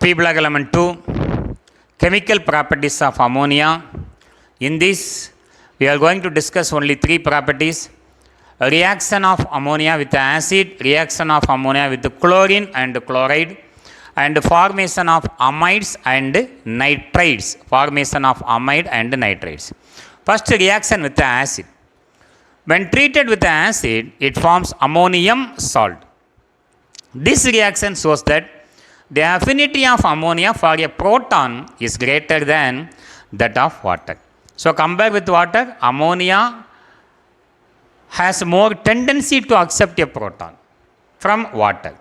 P block element 2, chemical properties of ammonia. In this, we are going to discuss only three properties: a reaction of ammonia with acid, reaction of ammonia with chlorine and chloride, and formation of amides and nitrides. Formation of amide and nitrides. First, reaction with acid. When treated with acid, it forms ammonium salt. This reaction shows that the affinity of ammonia for a proton is greater than that of water. So, compared with water, ammonia has more tendency to accept a proton from water.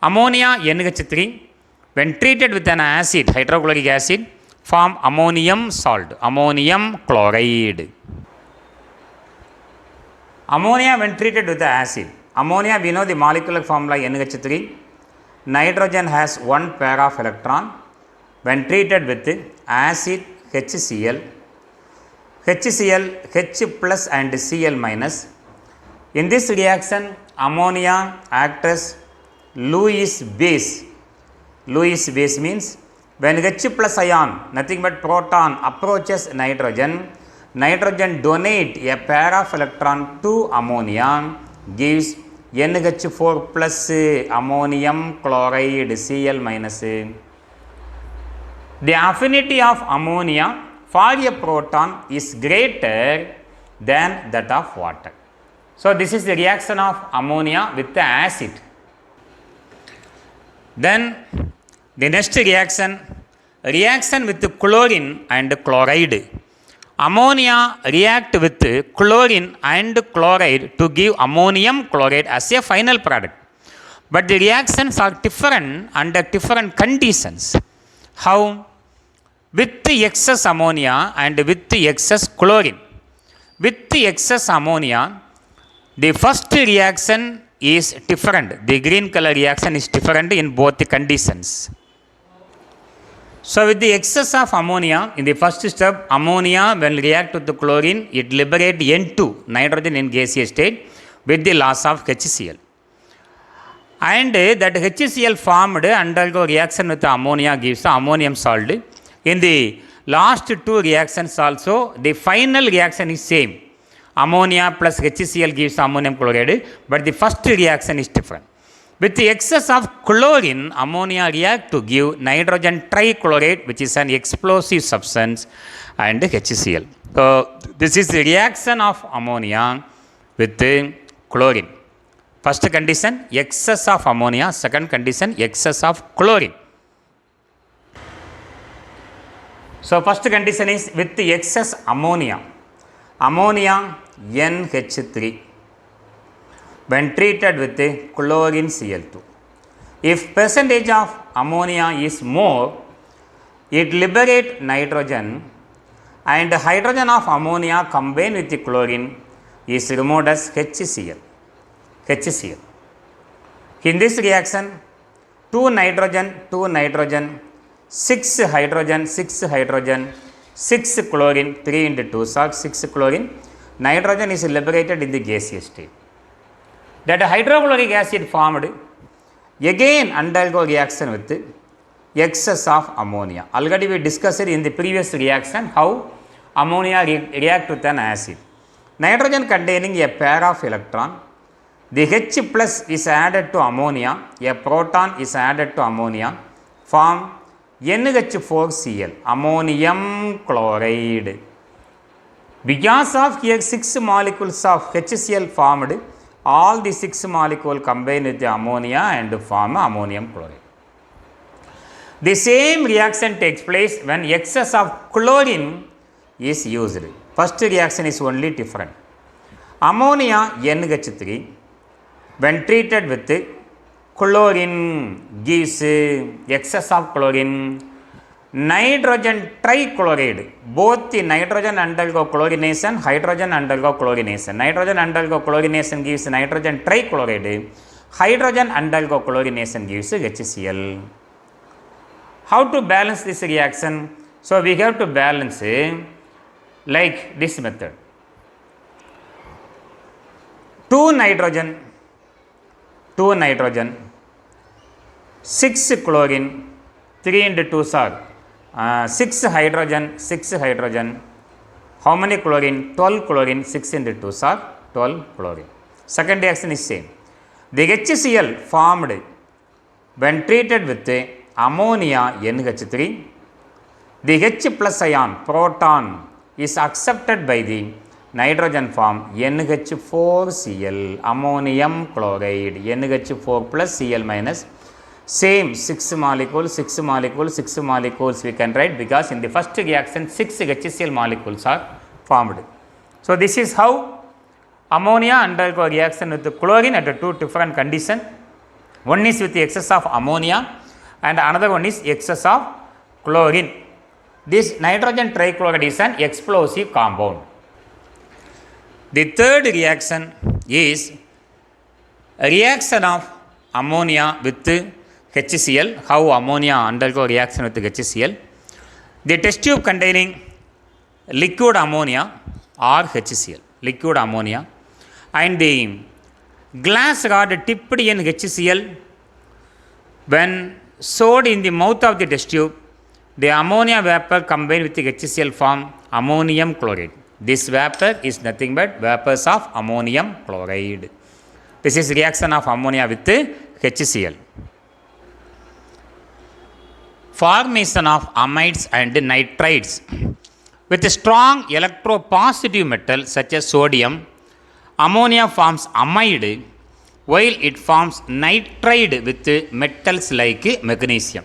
Ammonia NH3, when treated with an acid, hydrochloric acid, form ammonium salt, ammonium chloride. Ammonia when treated with the acid. Ammonia, we know the molecular formula NH3. Nitrogen has one pair of electron. When treated with acid HCl, HCl, H plus and Cl minus. In this reaction, ammonia acts as Lewis base. Lewis base means when H plus ion, nothing but proton, approaches nitrogen, nitrogen donate a pair of electron to ammonia, gives NH4 plus ammonium chloride Cl minus. The affinity of ammonia for a proton is greater than that of water. So, this is the reaction of ammonia with the acid. Then the next reaction, reaction with the chlorine and chloride. Ammonia react with chlorine and chloride to give ammonium chloride as a final product. But the reactions are different under different conditions. How? With the excess ammonia and with the excess chlorine. With the excess ammonia, the first reaction is different. The green color reaction is different in both the conditions. So, with the excess of ammonia, in the first step, ammonia when react with the chlorine, it liberates N2, nitrogen in gaseous state, with the loss of HCl. And that HCl formed undergo reaction with the ammonia gives the ammonium salt. In the last two reactions also, the final reaction is same. Ammonia plus HCl gives ammonium chloride, but the first reaction is different. With the excess of chlorine, ammonia react to give nitrogen trichloride, which is an explosive substance, and HCl. So, this is the reaction of ammonia with the chlorine. First condition, excess of ammonia. Second condition, excess of chlorine. So, first condition is with the excess ammonia. Ammonia NH3 when treated with the chlorine Cl2. If percentage of ammonia is more, it liberates nitrogen and hydrogen of ammonia combined with the chlorine is removed as HCl. HCl. In this reaction, 2 nitrogen, 6 hydrogen, 6 chlorine, 3 into 2 salt, 6 chlorine, nitrogen is liberated in the gaseous state. That hydrochloric acid formed again undergo reaction with excess of ammonia. Already we discussed it in the previous reaction how ammonia react with an acid. Nitrogen containing a pair of electron, the H plus is added to ammonia, a proton is added to ammonia, form NH4Cl, ammonium chloride. Because of here 6 molecules of HCl formed, all the 6 molecules combine with the ammonia and form ammonium chloride. The same reaction takes place when excess of chlorine is used. First reaction is only different. Ammonia NH3 when treated with chlorine gives excess of chlorine, nitrogen trichloride. Both the nitrogen undergo chlorination, hydrogen undergo chlorination. Nitrogen undergo chlorination gives nitrogen trichloride, hydrogen undergo chlorination gives HCl. How to balance this reaction? So, we have to balance like this method. 2 nitrogen, 6 chlorine, 3 into 2 are 6 hydrogen, 6 hydrogen. How many chlorine? 12 chlorine, 6 into 2 are 12 chlorine. Second reaction is same. The HCl formed when treated with ammonia NH3, the H plus ion proton is accepted by the nitrogen form NH4Cl, ammonium chloride, NH4 plus Cl minus, same 6 molecules, 6 molecules, 6 molecules we can write, because in the first reaction 6 HCl molecules are formed. So this is how ammonia undergo reaction with the chlorine at two different conditions. One is with the excess of ammonia and another one is excess of chlorine. This nitrogen trichloride is an explosive compound. The third reaction is a reaction of ammonia with HCl. How ammonia undergo reaction with HCl? The test tube containing liquid ammonia or HCl, liquid ammonia, and the glass rod tipped in HCl, when sewed in the mouth of the test tube, the ammonia vapor combined with the HCl form ammonium chloride. This vapor is nothing but vapors of ammonium chloride. This is reaction of ammonia with HCl. Formation of amides and nitrides. With a strong electropositive metal such as sodium, ammonia forms amide, while it forms nitride with metals like magnesium.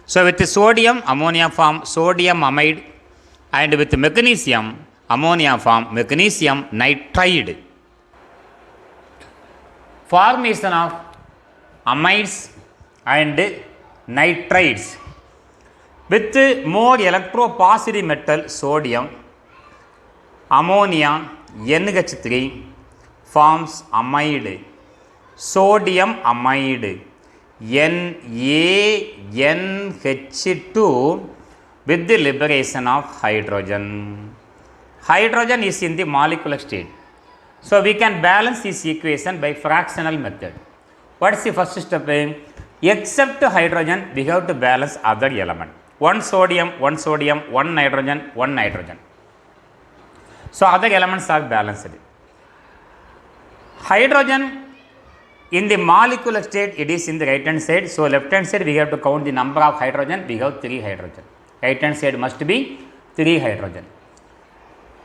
So with sodium, ammonia forms sodium amide, and with magnesium, ammonia forms magnesium nitride. Formation of amides and nitrides. With more electropositive metal sodium, ammonia NH3 forms amide, sodium amide, NaNH2 with the liberation of hydrogen. Hydrogen is in the molecular state. So we can balance this equation by fractional method. What is the first step? Except hydrogen, we have to balance other element. One sodium, one nitrogen, one nitrogen. So other elements are balanced. Hydrogen in the molecular state, it is in the right hand side. So left hand side, we have to count the number of hydrogen. We have 3 hydrogen. Right hand side must be 3 hydrogen.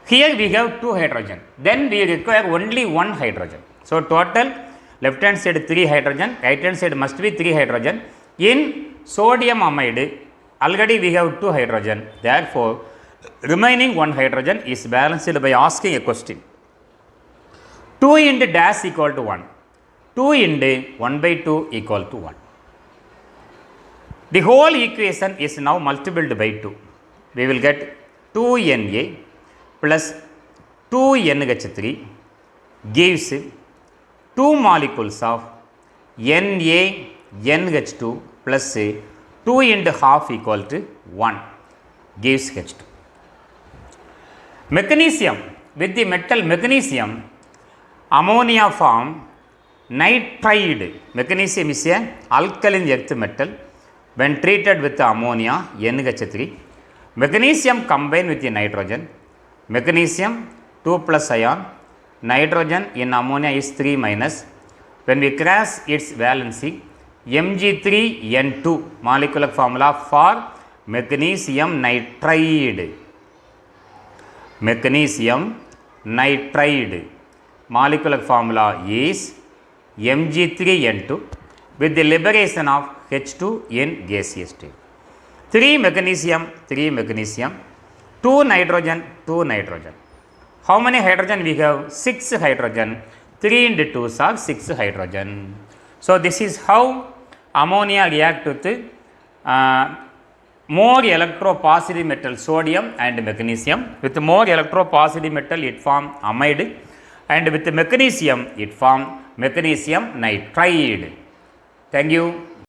Here we have 2 hydrogen. Then we require only 1 hydrogen. So total left hand side 3 hydrogen, right hand side must be 3 hydrogen. In sodium amide, already we have 2 hydrogen. Therefore, remaining 1 hydrogen is balanced by asking a question. 2 into dash equal to 1. 2 into 1 by 2 equal to 1. The whole equation is now multiplied by 2. We will get 2Na plus 2NH3 gives 2 molecules of NaNH2 plus 2 into half equal to 1 gives H2. Magnesium, with the metal magnesium, ammonia form nitride. Magnesium is an alkaline earth metal. When treated with ammonia NH3, magnesium combined with the nitrogen. Magnesium 2 plus ion, nitrogen in ammonia is 3 minus. When we cross its valency, Mg3N2 molecular formula for magnesium nitride. Magnesium nitride molecular formula is Mg3N2 with the liberation of H2 in gaseous state. 3 magnesium, 2 nitrogen, 2 nitrogen. How many hydrogen we have? 6 hydrogen. 3 into 2 are 6 hydrogen. So this is how ammonia react with more electropositive metal sodium and magnesium. With more electropositive metal it form amide, and with magnesium it form magnesium nitride. Thank you.